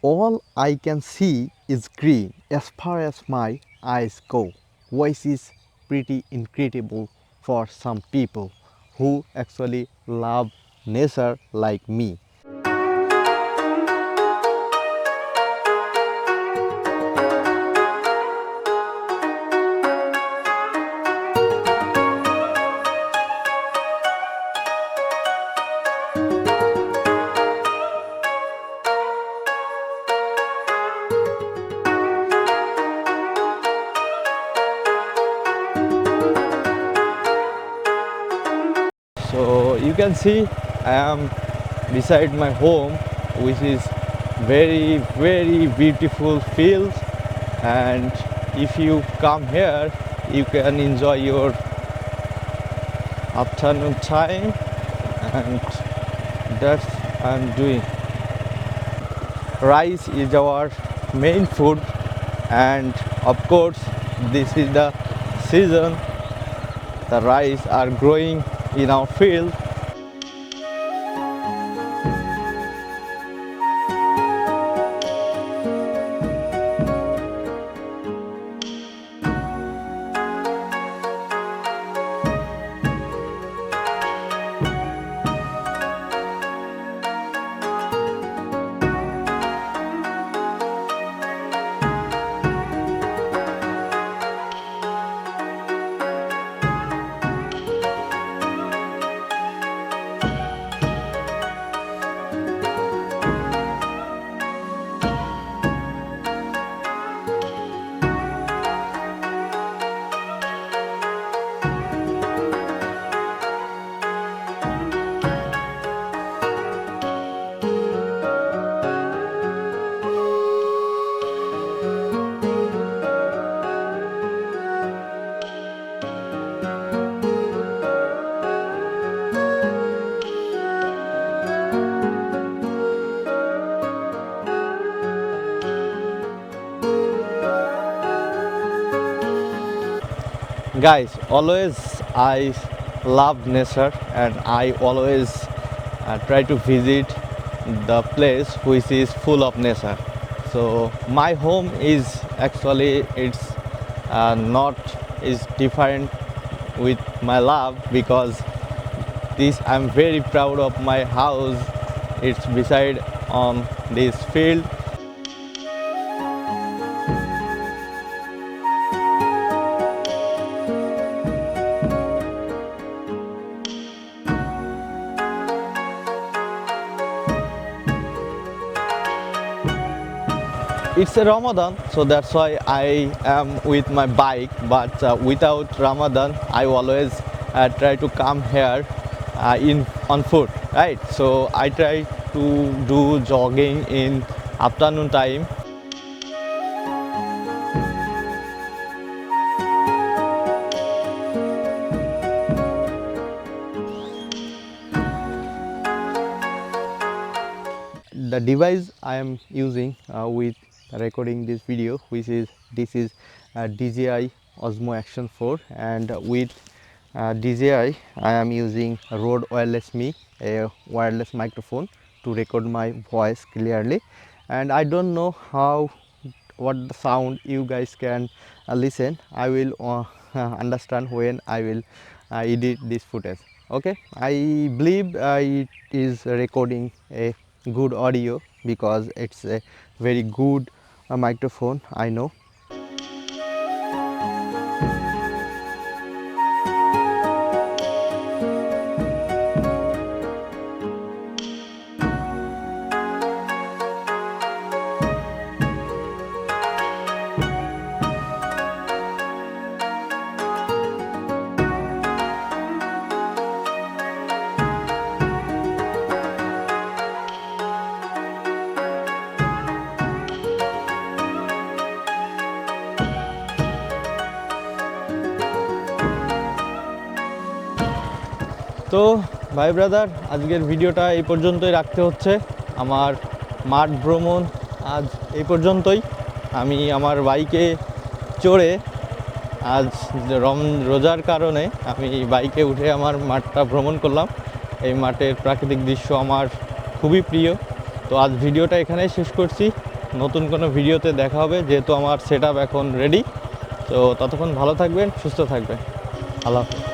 All I can see is green as far as my eyes go, which is pretty incredible for some people who actually love nature like me. So you can see I am beside my home, which is very beautiful fields, and if you come here you can enjoy your afternoon time, and that's I'm doing. Rice is our main food, and of course this is the season the rice are growing in our field. Guys, always I love nature, and I always try to visit the place which is full of nature. So my home is actually it's not is different with my love, because this I'm very proud of my house. It's beside on this field. It's a Ramadan, so that's why I am with my bike. But without Ramadan, I always try to come here in on foot, right? So I try to do jogging in afternoon time. The device I am using with recording this video, which is DJI Osmo Action 4, and with DJI I am using Rode Wireless Me, a wireless microphone, to record my voice clearly. And I don't know what the sound you guys can listen. I will understand when I will edit this footage. Okay, I believe it is recording a good audio, because it's a very good microphone, I know. তো ভাই brother, আজকের ভিডিওটা এই পর্যন্তই রাখতে হচ্ছে। আমার মাঠ ভ্রমণ আজ এই পর্যন্তই। আমি আমার বাইকে চড়ে আজ রোজার কারণে আমি বাইকে উঠে আমার মাঠটা ভ্রমণ করলাম। এই মাঠের প্রাকৃতিক দৃশ্য আমার খুবই প্রিয়। তো আজ ভিডিওটা এখানেই শেষ করছি, নতুন কোনো ভিডিওতে দেখা হবে, যেহেতু আমার সেটআপ এখন রেডি। তো ততক্ষণ ভালো থাকবেন, সুস্থ থাকবেন। আল্লাহ হাফেজ।